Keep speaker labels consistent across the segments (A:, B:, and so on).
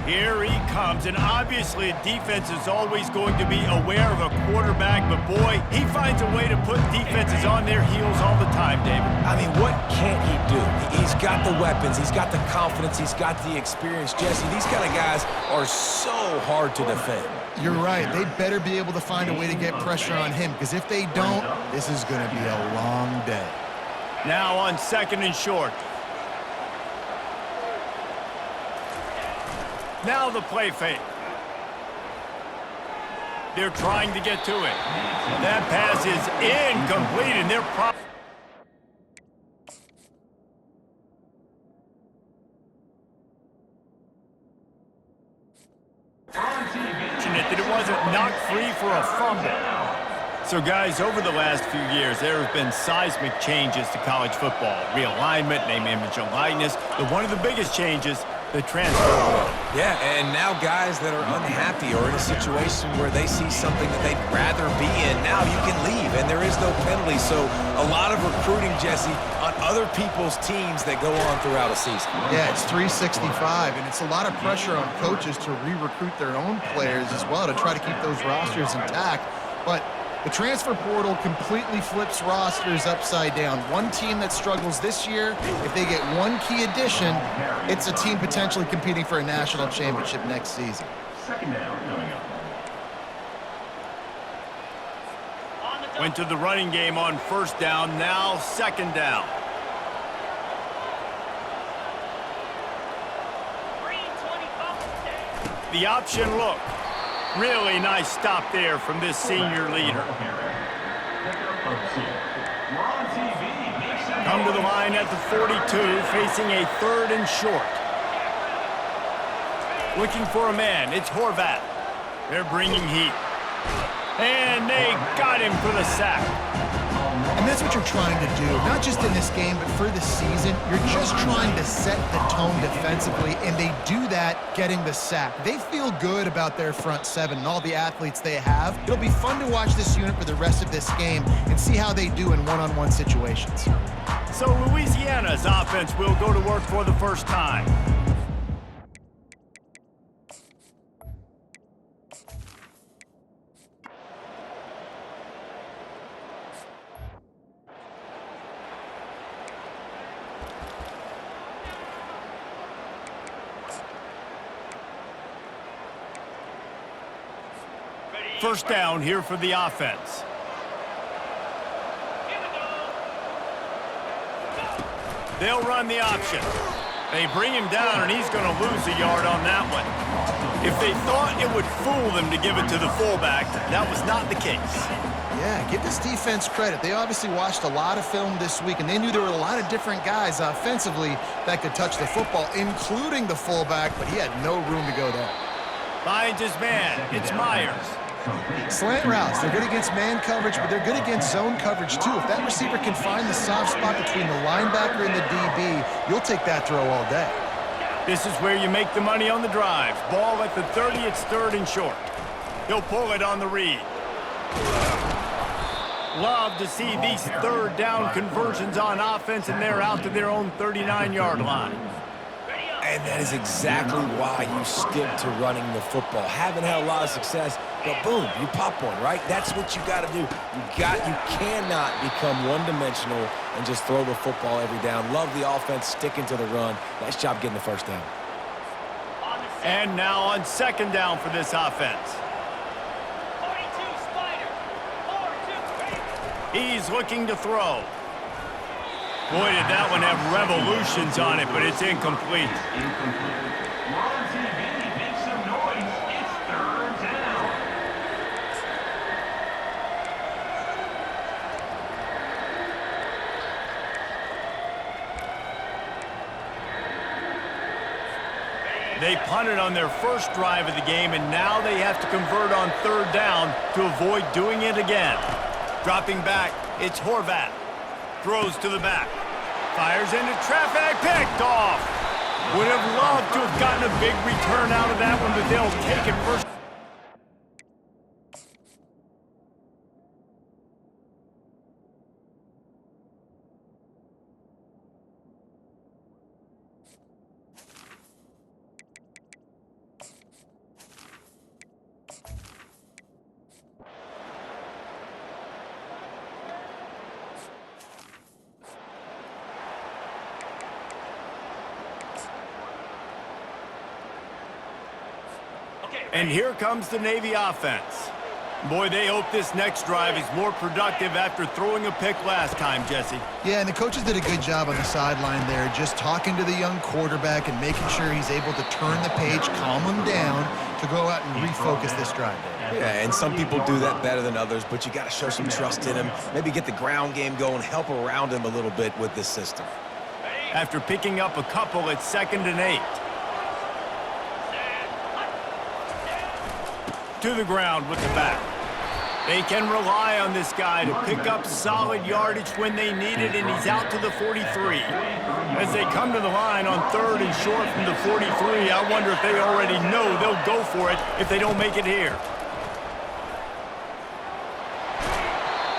A: Here he comes, and obviously a defense is always going to be aware of a quarterback, but boy, he finds a way to put defenses on their heels all the time, David.
B: I mean, what can't he do? He's got the weapons, he's got the confidence, he's got the experience. Jesse, these kind of guys are so hard to defend.
C: You're right. They better be able to find a way to get pressure on him, because if they don't, this is going to be a long day.
A: Now on 2nd and short. Now the play fake. They're trying to get to it. That pass is incomplete, and they're fortunate that it wasn't knocked free for a fumble. So, guys, over the last few years, there have been seismic changes to college football. Realignment, name, image, and likeness. But one of the biggest changes, the transfer portal.
B: Yeah, and now guys that are unhappy or in a situation where they see something that they'd rather be in, now you can leave, and there is no penalty. So a lot of recruiting, Jesse, on other people's teams that go on throughout a season.
C: Yeah, it's 365, and it's a lot of pressure on coaches to re-recruit their own players as well to try to keep those rosters intact. But the transfer portal completely flips rosters upside down. One team that struggles this year, if they get one key addition, it's a team potentially competing for a national championship next season.
D: Second down coming up.
A: Went to the running game on 1st down, now 2nd down. The option look. Really nice stop there from this senior leader. Come to the line at the 42, facing a 3rd and short. Looking for a man, it's Horvath. They're bringing heat. And they got him for the sack.
C: And that's what you're trying to do, not just in this game, but for the season. You're just trying to set the tone defensively, and they do that getting the sack. They feel good about their front seven and all the athletes they have. It'll be fun to watch this unit for the rest of this game and see how they do in one-on-one situations.
A: So Louisiana's offense will go to work for the first time. First down here for the offense. They'll run the option. They bring him down, and he's going to lose a yard on that one. If they thought it would fool them to give it to the fullback, that was not the case.
C: Yeah, give this defense credit. They obviously watched a lot of film this week, and they knew there were a lot of different guys offensively that could touch the football, including the fullback, but he had no room to go there.
A: Finds his man. It's Myers.
C: Slant routes, they're good against man coverage, but they're good against zone coverage too. If that receiver can find the soft spot between the linebacker and the DB, you'll take that throw all day.
A: This is where you make the money on the drives. Ball at the 30, it's 3rd and short. He'll pull it on the read. Love to see these 3rd down conversions on offense, and they're out to their own 39-yard line.
B: And that is exactly why you stick to running the football. Haven't had a lot of success, but boom, you pop one, right? That's what you got to do. You cannot become one-dimensional and just throw the football every down. Love the offense sticking to the run. Nice job getting the first down.
A: And now on 2nd down for this offense. He's looking to throw. Boy, did that one have revolutions on it, but it's incomplete. They punted on their first drive of the game, and now they have to convert on 3rd down to avoid doing it again. Dropping back, it's Horvath. Throws to the back. Fires into traffic, picked off. Would have loved to have gotten a big return out of that one, but they'll take it first. And here comes the Navy offense. Boy, they hope this next drive is more productive after throwing a pick last time, Jesse.
C: Yeah, and the coaches did a good job on the sideline there, just talking to the young quarterback and making sure he's able to turn the page, calm him down to go out and refocus this drive.
B: Yeah, and some people do that better than others, but you got to show some trust in him. Maybe get the ground game going, help around him a little bit with this system.
A: After picking up a couple, it's 2nd and 8. To the ground with the back. They can rely on this guy to pick up solid yardage when they need it, and he's out to the 43. As they come to the line on 3rd and short from the 43, I wonder if they already know they'll go for it if they don't make it here.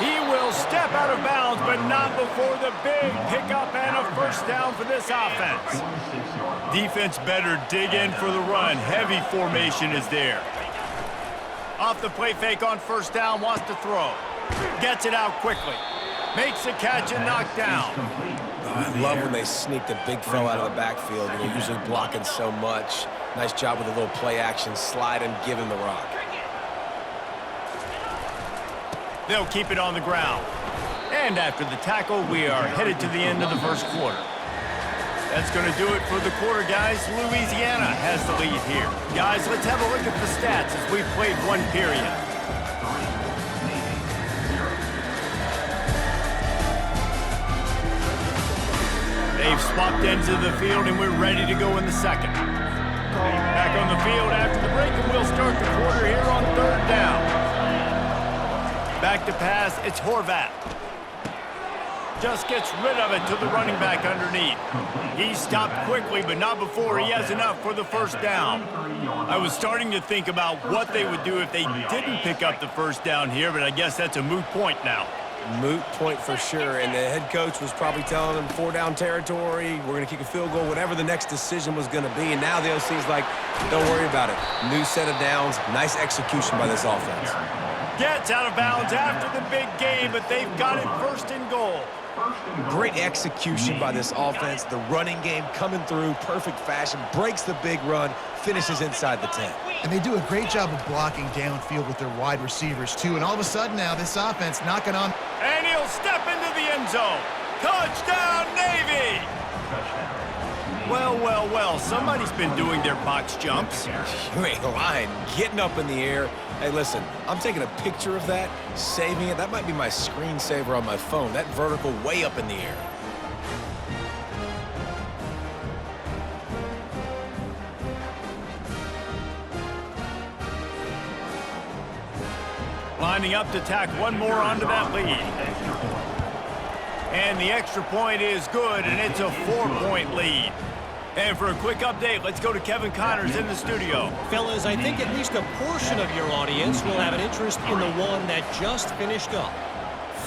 A: He will step out of bounds, but not before the big pickup and a first down for this offense. Defense better dig in for the run. Heavy formation is there. Off the play fake on first down, wants to throw. Gets it out quickly. Makes a catch and knocked down.
B: Oh, I love when they sneak the big fella out of the backfield. They're usually blocking so much. Nice job with a little play action. Slide him, give him the rock.
A: They'll keep it on the ground. And after the tackle, we are headed to the end of the first quarter. That's going to do it for the quarter, guys. Louisiana has the lead here. Guys, let's have a look at the stats as we've played one period. They've swapped ends of the field, and we're ready to go in the second. Back on the field after the break, and we'll start the quarter here on 3rd down. Back to pass, it's Horvat. Just gets rid of it to the running back underneath. He stopped quickly, but not before he has enough for the first down. I was starting to think about what they would do if they didn't pick up the first down here, but I guess that's a moot point now.
B: Moot point for sure, and the head coach was probably telling them 4-down territory, we're going to kick a field goal, whatever the next decision was going to be, and now the OC's like, don't worry about it. New set of downs, nice execution by this offense.
A: Gets out of bounds after the big game, but they've got it 1st and goal.
B: Great execution by this offense. The running game coming through, perfect fashion, breaks the big run, finishes inside the 10.
C: And they do a great job of blocking downfield with their wide receivers, too. And all of a sudden now, this offense knocking on.
A: And he'll step into the end zone. Touchdown, Navy! Well, well, well, somebody's been doing their box jumps.
B: You ain't lying. Getting up in the air. Hey, listen, I'm taking a picture of that, saving it. That might be my screensaver on my phone. That vertical way up in the air.
A: Lining up to tack one more onto that lead. And the extra point is good, and it's a 4-point lead. And for a quick update, let's go to Kevin Connors in the studio.
E: Fellas, I think at least a portion of your audience will have an interest in the one that just finished up.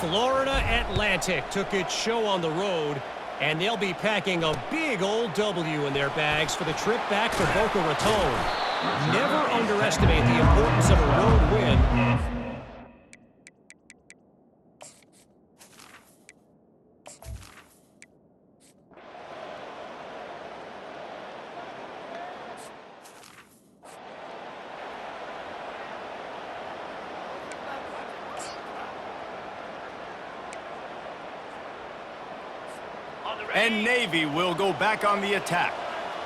E: Florida Atlantic took its show on the road, and they'll be packing a big old W in their bags for the trip back to Boca Raton. Never underestimate the importance of a road win.
A: And Navy will go back on the attack.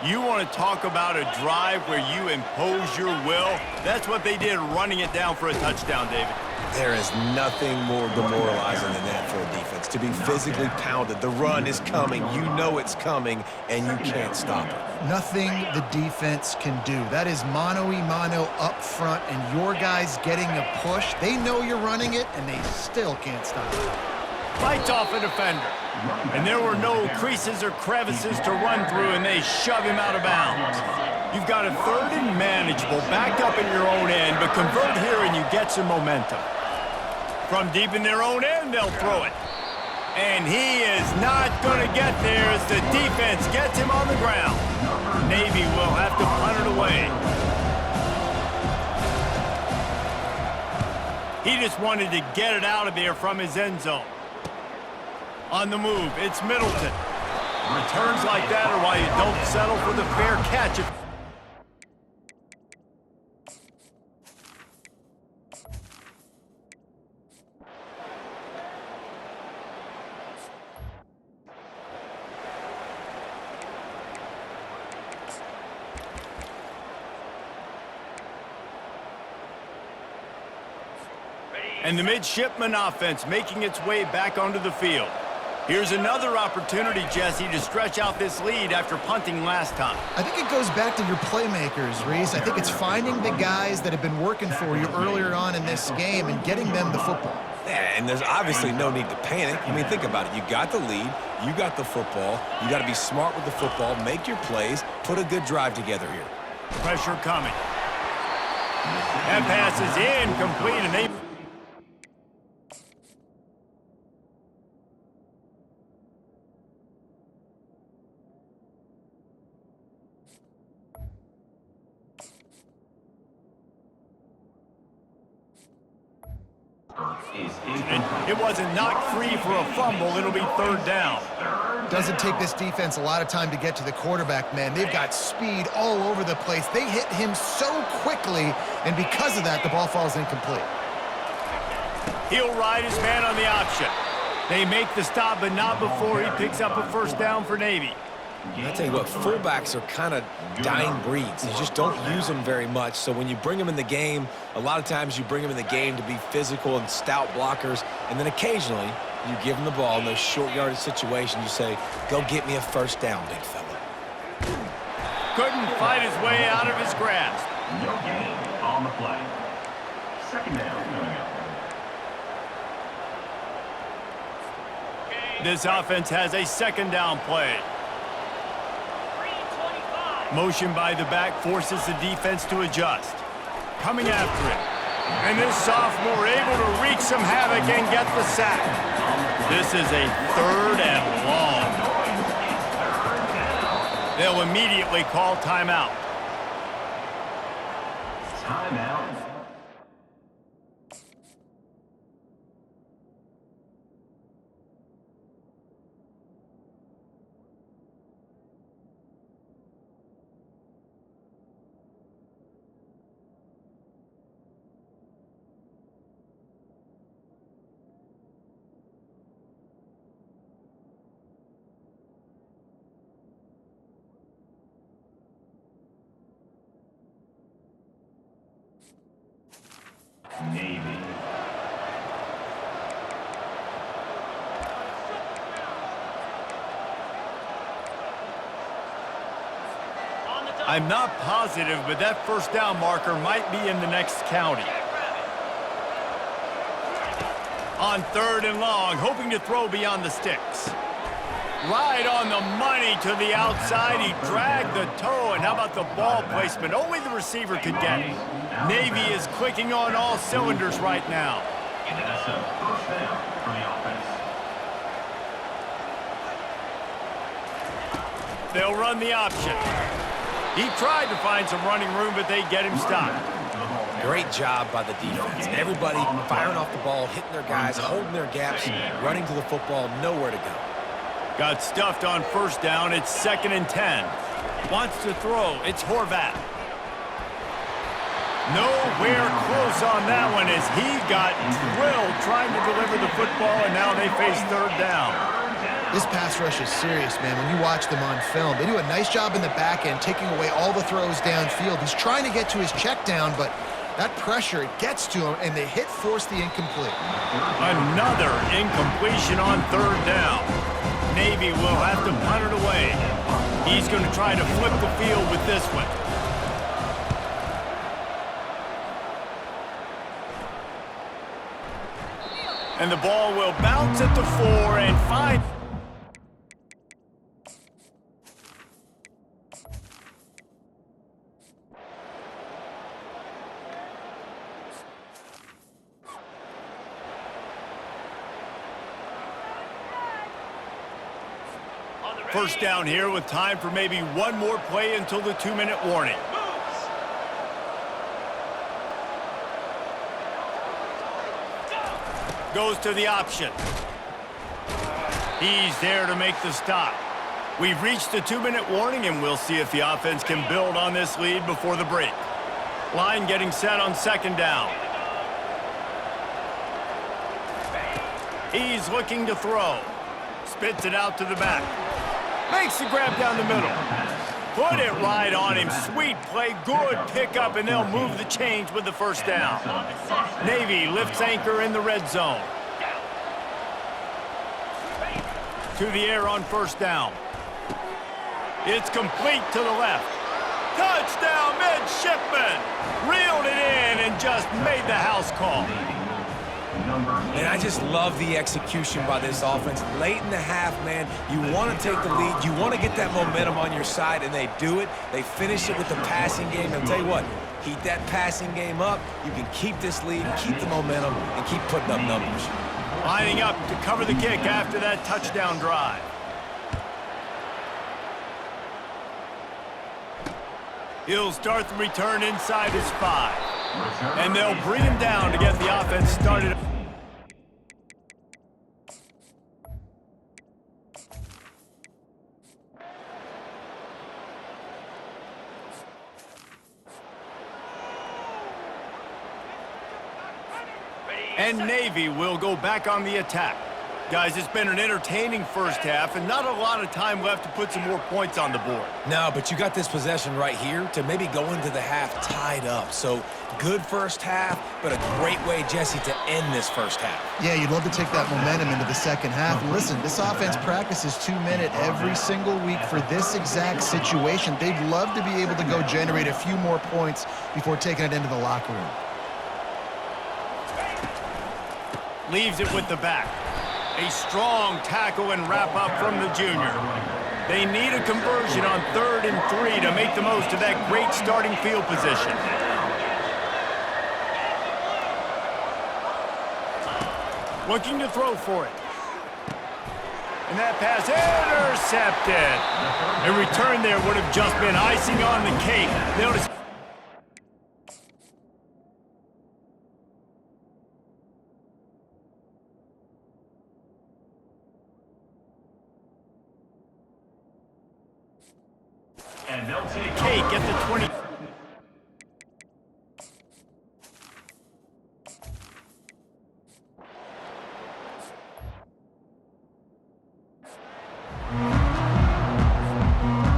A: You want to talk about a drive where you impose your will? That's what they did, running it down for a touchdown, David.
B: There is nothing more demoralizing than that for a defense, to be physically pounded. The run is coming, you know it's coming, and you can't stop it.
C: Nothing the defense can do. That is mano-a-mano up front, and your guys getting a push. They know you're running it, and they still can't stop it.
A: Fights off a defender. And there were no creases or crevices to run through, and they shove him out of bounds. You've got a 3rd and manageable, back up in your own end, but convert here and you get some momentum. From deep in their own end, they'll throw it. And he is not going to get there as the defense gets him on the ground. Navy will have to punt it away. He just wanted to get it out of there from his end zone. On the move, it's Middleton. Returns like that are why you don't settle for the fair catch. And the midshipman offense making its way back onto the field. Here's another opportunity, Jesse, to stretch out this lead after punting last time.
C: I think it goes back to your playmakers, Reese. I think it's finding the guys that have been working for you earlier on in this game and getting them the football.
B: Yeah, and there's obviously no need to panic. I mean, think about it. You got the lead. You got the football. You got to be smart with the football, make your plays, put a good drive together here.
A: Pressure coming. That pass is incomplete, and they... And it wasn't knocked free for a fumble. It'll be third down.
C: Doesn't take this defense a lot of time to get to the quarterback, man. They've got speed all over the place. They hit him so quickly, and because of that, the ball falls incomplete.
A: He'll ride his man on the option. They make the stop, but not before he picks up a first down for Navy.
B: I tell you what, fullbacks are kind of dying breeds. You just don't use them very much. So when you bring them in the game, a lot of times you bring them in the game to be physical and stout blockers, and then occasionally you give them the ball in those short yardage situations. You say, go get me a first down, big fella.
A: Couldn't fight his way out of his grasp.
D: No gain on the play. Second down coming up.
A: This offense has a second down play. Motion by the back forces the defense to adjust. Coming after it. And this sophomore able to wreak some havoc and get the sack. This is a third and long. They'll immediately call timeout.
D: Timeout. Navy.
A: I'm not positive, but that first down marker might be in the next county. On third and long, hoping to throw beyond the sticks. Right on the money to the outside. He dragged the toe, and how about the ball placement? Only the receiver could get it. Navy is clicking on all cylinders right now.
D: And that's a first down for the offense.
A: They'll run the option. He tried to find some running room, but they get him stopped.
B: Great job by the defense. Everybody firing off the ball, hitting their guys, holding their gaps, running to the football, nowhere to go.
A: Got stuffed on first down. It's 2nd and 10. Wants to throw. It's Horvat. Nowhere close on that one as he got drilled trying to deliver the football, and now they face third down.
C: This pass rush is serious, man. When you watch them on film, they do a nice job in the back end, taking away all the throws downfield. He's trying to get to his check down, but that pressure, it gets to him, and they force the incomplete.
A: Another incompletion on third down. Navy will have to punt it away. He's going to try to flip the field with this one. And the ball will bounce at the 4 and find... First down here with time for maybe one more play until the 2-minute warning. Goes to the option. He's there to make the stop. We've reached the 2-minute warning, and we'll see if the offense can build on this lead before the break. Line getting set on second down. He's looking to throw. Spits it out to the back. Makes the grab down the middle. Put it right on him. Sweet play, good pickup, and they'll move the chains with the first down. Navy lifts anchor in the red zone. To the air on first down. It's complete to the left. Touchdown, midshipman! Reeled it in and just made the house call.
B: And I just love the execution by this offense. Late in the half, man, you want to take the lead. You want to get that momentum on your side, and they do it. They finish it with the passing game. And I'll tell you what, heat that passing game up. You can keep this lead, keep the momentum, and keep putting up numbers.
A: Lining up to cover the kick after that touchdown drive. He'll start the return inside his 5. And they'll bring him down to get the offense started. And Navy will go back on the attack. Guys, it's been an entertaining first half and not a lot of time left to put some more points on the board.
B: No, but you got this possession right here to maybe go into the half tied up. So good first half, but a great way, Jesse, to end this first half.
C: Yeah, you'd love to take that momentum into the second half. And listen, this offense practices 2-minute every single week for this exact situation. They'd love to be able to go generate a few more points before taking it into the locker room.
A: Leaves it with the back. A strong tackle and wrap-up from the junior. They need a conversion on 3rd and 3 to make the most of that great starting field position. Looking to throw for it. And that pass intercepted. A return there would have just been icing on the cake. Notice.
D: And they'll take
A: Cake at the 20.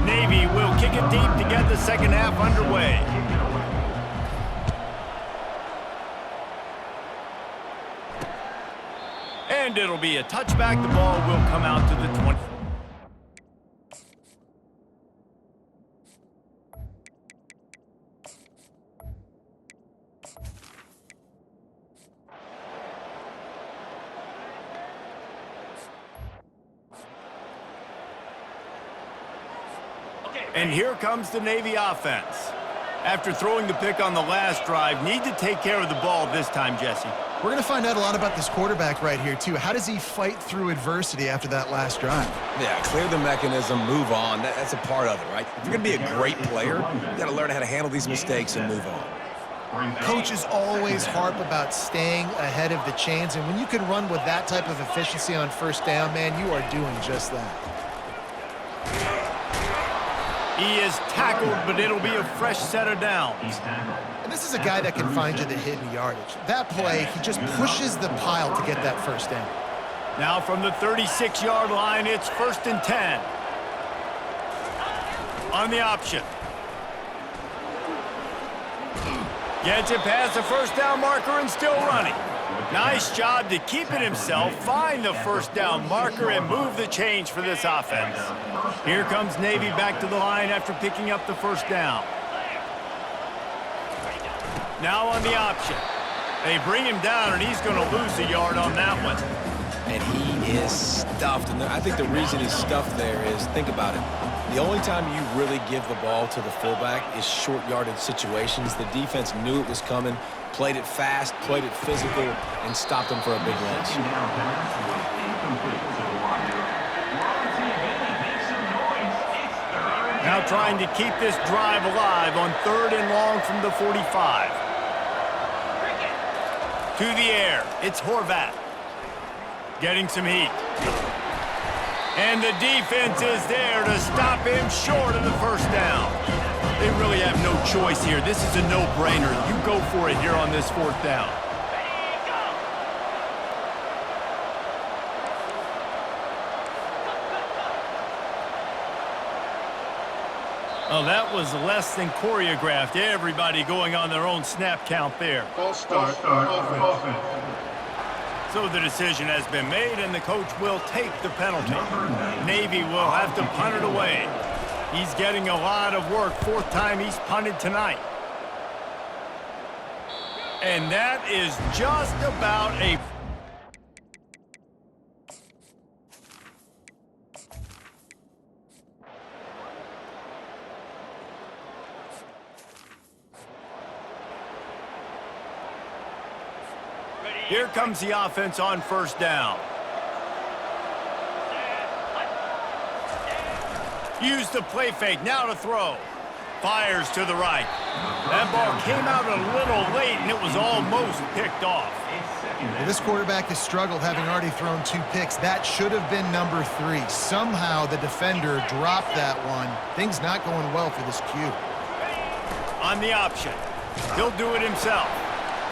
A: Navy will kick it deep to get the second half underway. And it'll be a touchback. The ball will come out to the 20. And here comes the Navy offense. After throwing the pick on the last drive, need to take care of the ball this time, Jesse.
C: We're going to find out a lot about this quarterback right here, too. How does he fight through adversity after that last drive?
B: Yeah, clear the mechanism, move on. That's a part of it, right? If you're going to be a great player, you got to learn how to handle these mistakes and move on.
C: Coaches always harp about staying ahead of the chains, and when you can run with that type of efficiency on first down, man, you are doing just that.
A: He is tackled, but it'll be a fresh set of downs.
C: And this is a guy that can find you the hidden yardage. That play, he just pushes the pile to get that first down.
A: Now from the 36-yard line, it's 1st and 10. On the option. Gets it past the first down marker and still running. Nice job to keep it himself, find the first down marker, and move the change for this offense. Here comes Navy back to the line after picking up the first down. Now on the option. They bring him down, and he's going to lose a yard on that one.
B: And he is stuffed. And I think the reason he's stuffed there is, think about it. The only time you really give the ball to the fullback is short yardage situations. The defense knew it was coming, played it fast, played it physical, and stopped him for a big loss.
A: Now trying to keep this drive alive on 3rd and long from the 45. To the air, it's Horvat. Getting some heat. And the defense is there to stop him short of the first down. They really have no choice here. This is a no-brainer. You go for it here on this 4th down. Oh, that was less than choreographed. Everybody going on their own snap count there.
D: False start offense.
A: So the decision has been made, and the coach will take the penalty. Navy will have to punt it away. He's getting a lot of work. Fourth time he's punted tonight. And that is just about a... Here comes the offense on first down. Use the play fake, now to throw. Fires to the right. That ball came out a little late, and it was almost picked off.
C: Well, this quarterback has struggled, having already thrown 2 picks. That should have been number 3. Somehow the defender dropped that one. Things not going well for this Q.
A: On the option. He'll do it himself.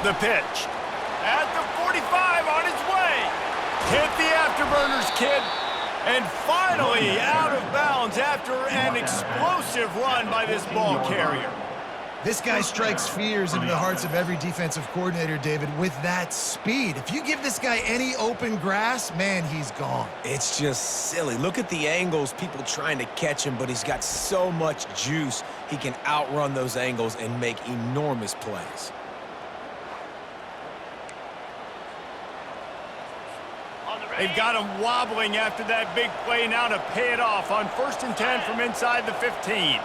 A: The pitch. At the 45, on his way. Hit the afterburners, kid. And finally out of bounds after an explosive run by this ball carrier.
C: This guy strikes fears into the hearts of every defensive coordinator, David, with that speed. If you give this guy any open grass, man, he's gone.
B: It's just silly. Look at the angles, people trying to catch him, but he's got so much juice. He can outrun those angles and make enormous plays.
A: They've got him wobbling after that big play now to pay it off on 1st and 10 from inside the 15.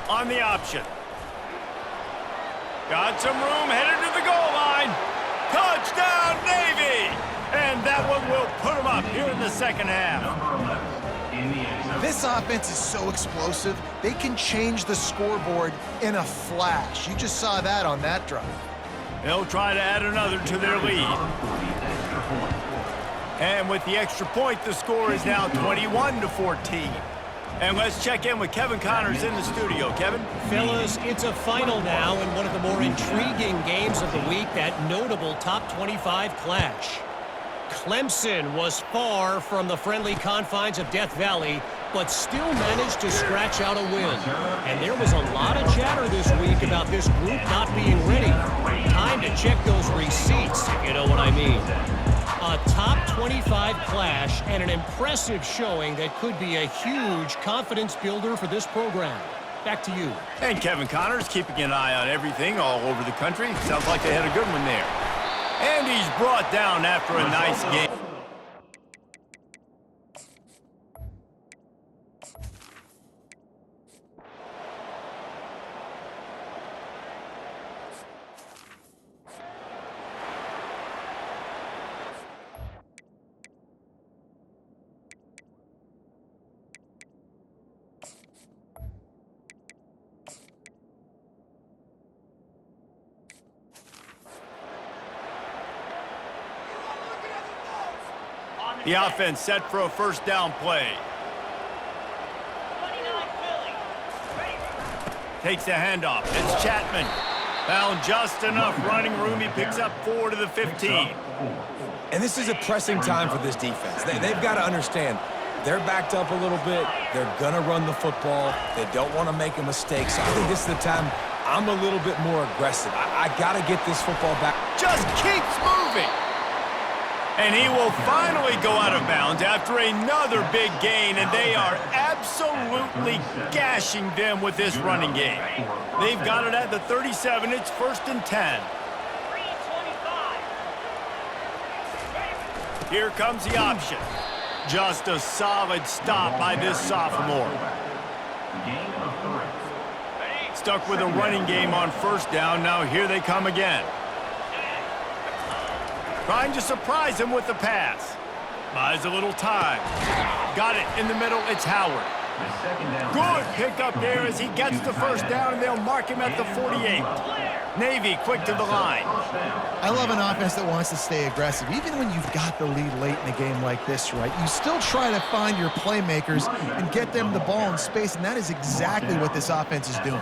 A: On the option. Got some room, headed to the goal line. Touchdown, Navy! And that one will put them up here in the second half.
C: This offense is so explosive, they can change the scoreboard in a flash. You just saw that on that drive.
A: They'll try to add another to their lead. And with the extra point, the score is now 21-14. And let's check in with Kevin Connors in the studio. Kevin?
E: Fellas, it's a final now in one of the more intriguing games of the week, that notable top 25 clash. Clemson was far from the friendly confines of Death Valley, but still managed to scratch out a win. And there was a lot of chatter this week about this group not being ready. Time to check those receipts, if you know what I mean. A top 25 clash and an impressive showing that could be a huge confidence builder for this program. Back to you.
A: And Kevin Connors keeping an eye on everything all over the country. Sounds like they had a good one there. And he's brought down after a nice game. The offense set for a first down play. Takes the handoff. It's Chapman. Found just enough running room. He picks up 4 to the 15.
B: And this is a pressing time for this defense. They've got to understand, they're backed up a little bit. They're going to run the football. They don't want to make a mistake. So I think this is the time I'm a little bit more aggressive. I got to get this football back.
A: Just keeps moving. And he will finally go out of bounds after another big gain, and they are absolutely gashing them with this running game. They've got it at the 37. It's 1st and 10. Here comes the option. Just a solid stop by this sophomore. Stuck with a running game on first down. Now here they come again. Trying to surprise him with the pass. Buys a little time. Got it in the middle. It's Howard.
D: The second down.
A: Good pickup there as he gets the first down, and they'll mark him at the 48. Navy quick to the line.
C: I love an offense that wants to stay aggressive. Even when you've got the lead late in a game like this, right, you still try to find your playmakers and get them the ball in space, and that is exactly what this offense is doing.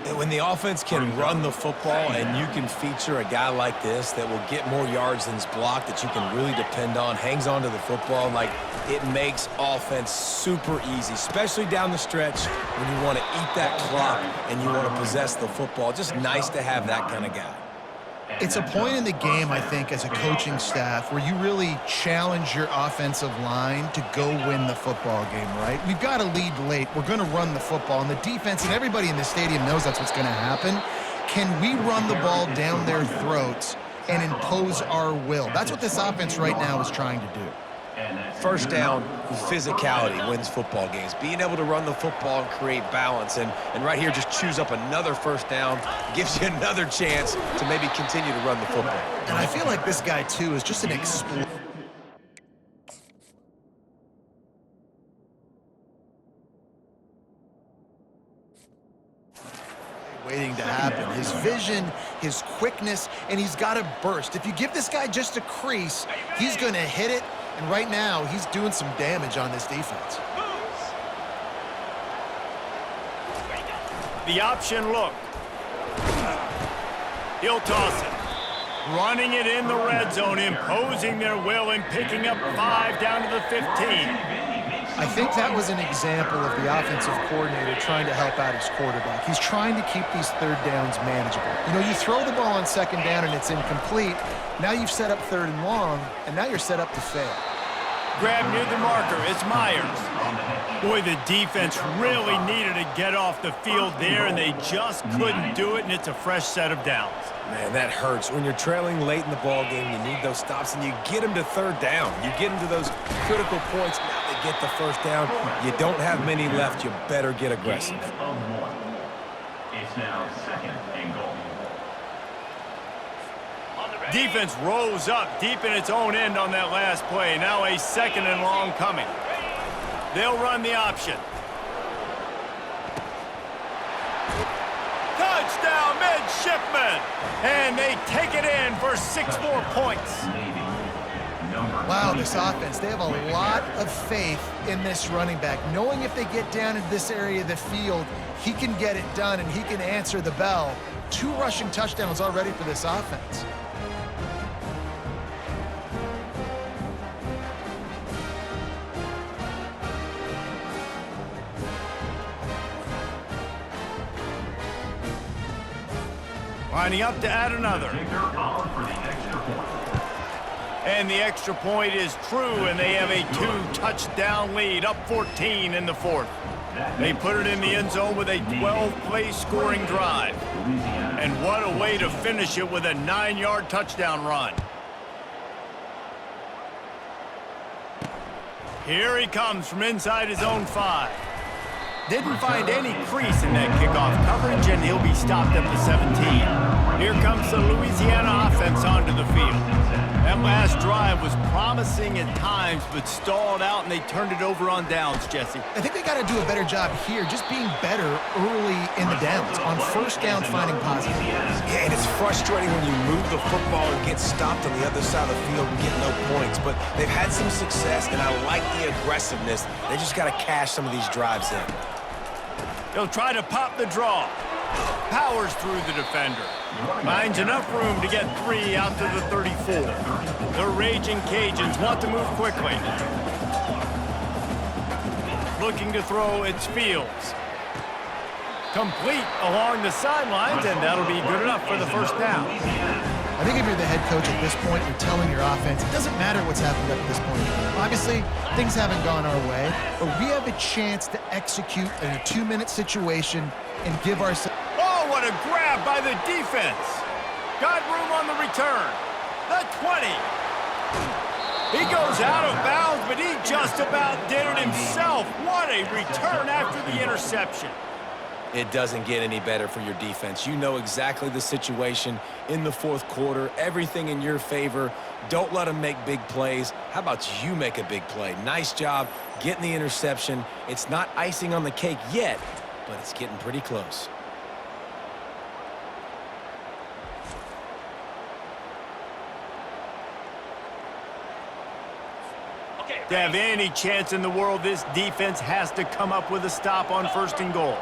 B: And when the offense can run the football and you can feature a guy like this that will get more yards than's blocked, that you can really depend on, hangs on to the football, like it makes offense super easy, especially down the stretch when you want to eat that clock and you want to possess the football. Just nice to have that kind of guy.
C: It's a point in the game, I think, as a coaching staff where you really challenge your offensive line to go win the football game, right? We've got a lead late. We're going to run the football, and the defense and everybody in the stadium knows that's what's going to happen. Can we run the ball down their throats and impose our will? That's what this offense right now is trying to do.
B: First down, physicality wins football games. Being able to run the football and create balance. And right here, just choose up another first down, gives you another chance to maybe continue to run the football.
C: And I feel like this guy, too, is just an explorer. Waiting to happen. His vision, his quickness, and he's got a burst. If you give this guy just a crease, he's going to hit it. And right now, he's doing some damage on this defense.
A: The option look. He'll toss it. Running it in the red zone, imposing their will and picking up 5 down to the 15.
C: I think that was an example of the offensive coordinator trying to help out his quarterback. He's trying to keep these third downs manageable. You know, you throw the ball on second down and it's incomplete. Now you've set up third and long, and now you're set up to fail.
A: Grab near the marker. It's Myers. Boy, the defense really needed to get off the field there, and they just couldn't do it, and it's a fresh set of downs.
B: Man, that hurts. When you're trailing late in the ball game, you need those stops, and you get them to third down. You get them to those critical points. Now they get the first down. You don't have many left. You better get aggressive.
D: It's now second and goal.
A: Defense rose up deep in its own end on that last play. Now a second and long coming. They'll run the option. Touchdown, midshipmen! And they take it in for 6 more points.
C: Wow, this offense, they have a lot of faith in this running back, knowing if they get down in this area of the field, he can get it done and he can answer the bell. 2 rushing touchdowns already for this offense.
A: Lining up to add another. And the extra point is true, and they have a 2-touchdown lead, up 14 in the 4th. They put it in the end zone with a 12-play scoring drive. And what a way to finish it with a 9-yard touchdown run. Here he comes from inside his own 5. Didn't find any crease in that kickoff coverage, and he'll be stopped at the 17. Here comes the Louisiana offense onto the field. That last drive was promising at times, but stalled out, and they turned it over on downs, Jesse.
C: I think they got to do a better job here, just being better early in the downs, on first down finding positive.
B: Yeah, and it's frustrating when you move the football and get stopped on the other side of the field and get no points, but they've had some success, and I like the aggressiveness. They just got to cash some of these drives in.
A: He'll try to pop the draw. Powers through the defender. Finds enough room to get 3 out to the 34. The Raging Cajuns want to move quickly. Looking to throw, it's Fields. Complete along the sidelines, and that'll be good enough for the first down.
C: I think if you're the head coach at this point, you're telling your offense, it doesn't matter what's happened up to this point. Obviously, things haven't gone our way, but we have a chance to execute in a 2-minute situation and give ourselves...
A: Oh, what a grab by the defense. Got room on the return. The 20. He goes out of bounds, but he just about did it himself. What a return after the interception.
B: It doesn't get any better for your defense. You know exactly the situation in the fourth quarter, everything in your favor. Don't let them make big plays. How about you make a big play? Nice job getting the interception. It's not icing on the cake yet, but it's getting pretty close.
A: To have any chance in the world, this defense has to come up with a stop on 1st and goal.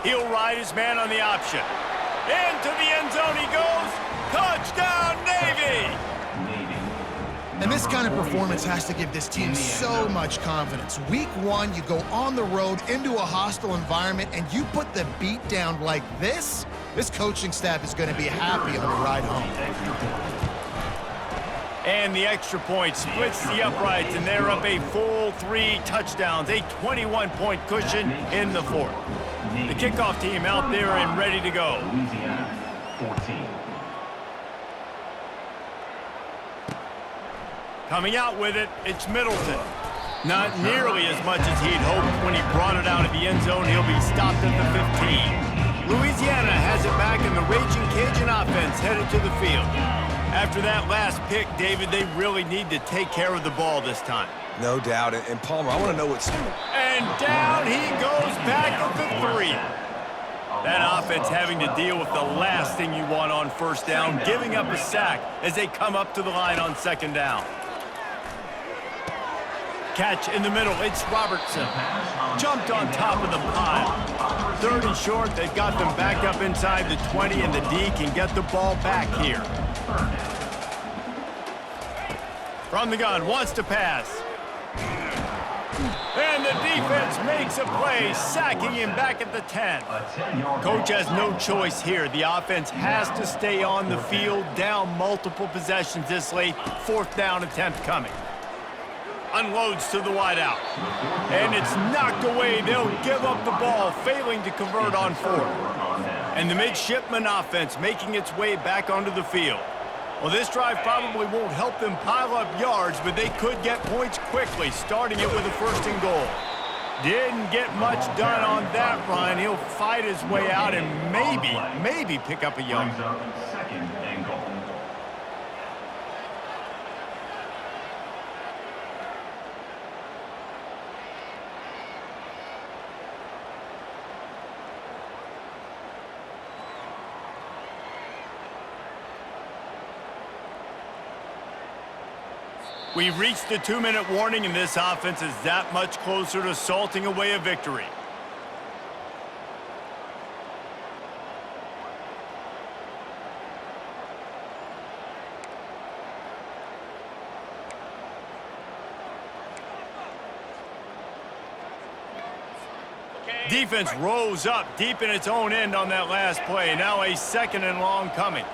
A: He'll ride his man on the option. Into the end zone he goes. Touchdown, Navy!
C: And this kind of performance has to give this team so much confidence. Week 1, you go on the road into a hostile environment, and you put the beat down like this coaching staff is going to be happy on the ride home.
A: And the extra point splits the uprights, and they're up a full 3 touchdowns, a 21-point cushion in the 4th. The kickoff team out there and ready to go.
D: Louisiana, 14.
A: Coming out with it, it's Middleton. Not nearly as much as he'd hoped when he brought it out of the end zone. He'll be stopped at the 15. Louisiana has it back, and the Ragin Cajun offense headed to the field. After that last pick, David, they really need to take care of the ball this time.
B: No doubt. And Palmer, I want to know what's...
A: And down he goes back at the 3. That offense having to deal with the last thing you want on 1st down, giving up a sack as they come up to the line on 2nd down. Catch in the middle, it's Robertson. Jumped on top of the pile. 3rd and short, they've got them back up inside the 20, and the D can get the ball back here. From the gun, wants to pass. And the defense makes a play, sacking him back at the 10. Coach has no choice here. The offense has to stay on the field, down multiple possessions this late. 4th down attempt coming. Unloads to the wideout. And it's knocked away. They'll give up the ball, failing to convert on 4th. And the midshipman offense making its way back onto the field. Well, this drive probably won't help them pile up yards, but they could get points quickly, starting it with a 1st and goal. Didn't get much done on that run. He'll fight his way out and maybe pick up a yard.
D: 2nd and goal.
A: We've reached the 2-minute warning, and this offense is that much closer to salting away a victory. Defense rose up deep in its own end on that last play. Now a 2nd and long coming.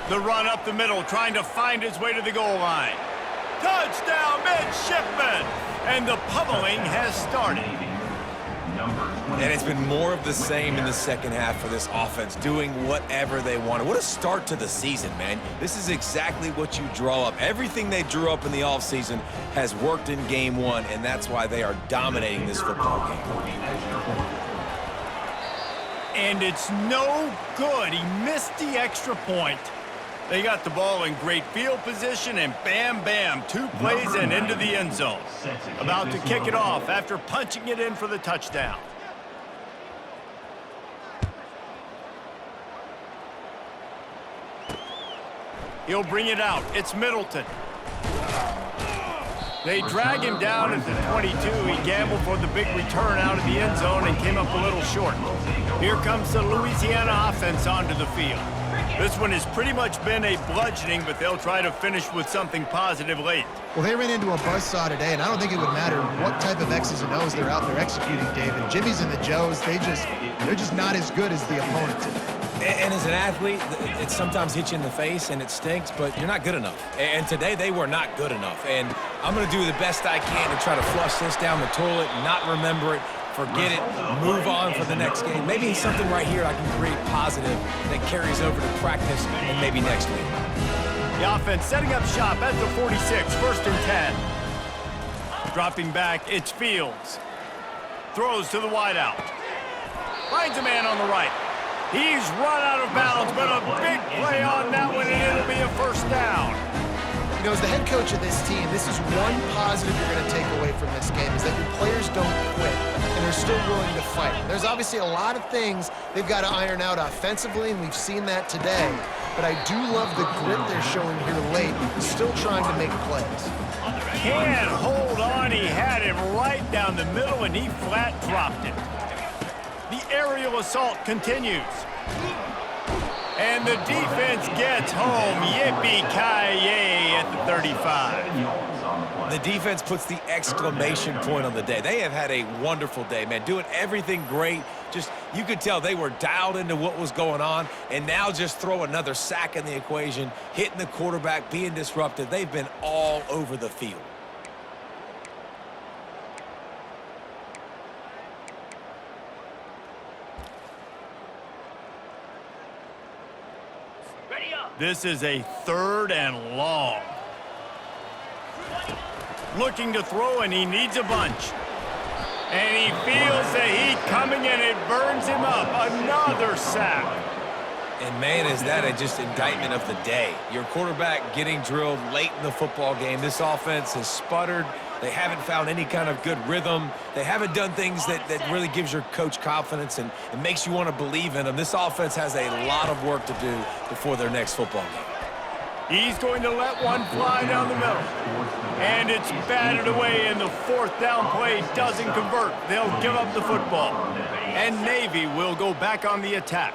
A: The run up the middle, trying to find his way to the goal line. Touchdown, midshipman! And the pummeling has started.
B: And it's been more of the same in the 2nd half for this offense, doing whatever they wanted. What a start to the season, man. This is exactly what you draw up. Everything they drew up in the offseason has worked in game 1, and that's why they are dominating this football game.
A: And it's no good. He missed the extra point. They got the ball in great field position, and bam, bam, 2 plays and into the end zone. About to kick it off after punching it in for the touchdown. He'll bring it out. It's Middleton. They drag him down at the 22. He gambled for the big return out of the end zone and came up a little short. Here comes the Louisiana offense onto the field. This one has pretty much been a bludgeoning, but they'll try to finish with something positive late.
C: Well, they ran into a buzzsaw today, and I don't think it would matter what type of X's and O's they're out there executing, David. Jimmy's and the Joes, they're just not as good as the opponents.
B: And as an athlete, it sometimes hits you in the face and it stinks, but you're not good enough. And today they were not good enough. And I'm going to do the best I can to try to flush this down the toilet, not remember it, forget it, move on for the next game. Maybe something right here I can create positive that carries over to practice and maybe next week.
A: The offense setting up shop at the 46, 1st and 10. Dropping back, it's Fields. Throws to the wideout. Finds a man on the right. He's run out of bounds, but a big play on that one, and it'll be a 1st down.
C: You know, as the head coach of this team, this is one positive you're going to take away from this game, is that your players don't quit, and they're still willing to fight. There's obviously a lot of things they've got to iron out offensively, and we've seen that today. But I do love the grit they're showing here late, still trying to make plays.
A: Can't hold on. He had him right down the middle, and he flat dropped it. The aerial assault continues. And the defense gets home. Yippee-ki-yay at the 35.
B: The defense puts the exclamation point on the day. They have had a wonderful day, man, doing everything great. Just, you could tell they were dialed into what was going on, and now just throw another sack in the equation, hitting the quarterback, being disruptive. They've been all over the field.
A: This is a 3rd and long. Looking to throw, and he needs a bunch. And he feels the heat coming, and it burns him up. Another sack.
B: And, man, is that just indictment of the day. Your quarterback getting drilled late in the football game. This offense has sputtered. They haven't found any kind of good rhythm. They haven't done things that really gives your coach confidence and makes you want to believe in them. This offense has a lot of work to do before their next football game.
A: He's going to let one fly down the middle. And it's batted away, and the 4th down play doesn't convert. They'll give up the football. And Navy will go back on the attack.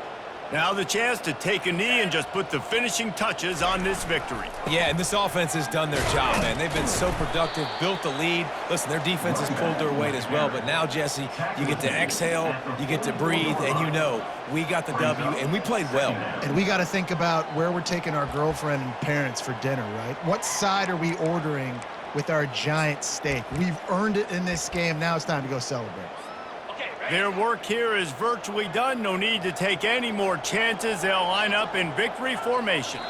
A: Now the chance to take a knee and just put the finishing touches on this victory.
B: Yeah, and this offense has done their job, man. They've been so productive, built the lead. Listen, their defense has pulled their weight as well, but now, Jesse, you get to exhale, you get to breathe, and you know we got the W, and we played well.
C: And we got to think about where we're taking our girlfriend and parents for dinner, right? What side are we ordering with our giant steak? We've earned it in this game. Now it's time to go celebrate.
A: Their work here is virtually done. No need to take any more chances. They'll line up in victory formation.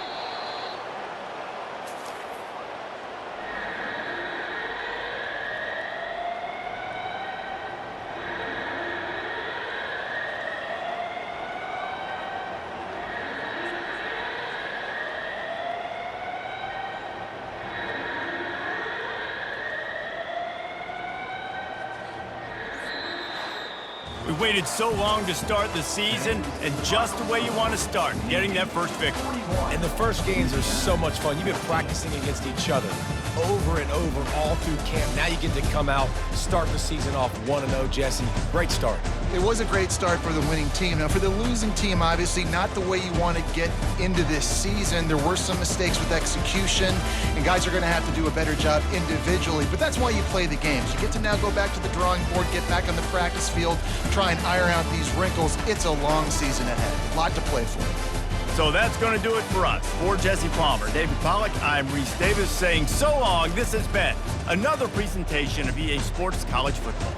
A: We waited so long to start the season, and just the way you want to start, getting that first victory.
B: And the first games are so much fun. You've been practicing against each other over and over all through camp. Now you get to come out, start the season off 1-0, Jesse. Great start.
C: It was a great start for the winning team. Now, for the losing team, obviously not the way you want to get into this season. There were some mistakes with execution, and guys are going to have to do a better job individually. But that's why you play the games. You get to now go back to the drawing board, get back on the practice field, try and iron out these wrinkles. It's a long season ahead. A lot to play for.
A: So that's going to do it for us. For Jesse Palmer, David Pollack, I'm Reese Davis saying so long. This has been another presentation of EA Sports College Football.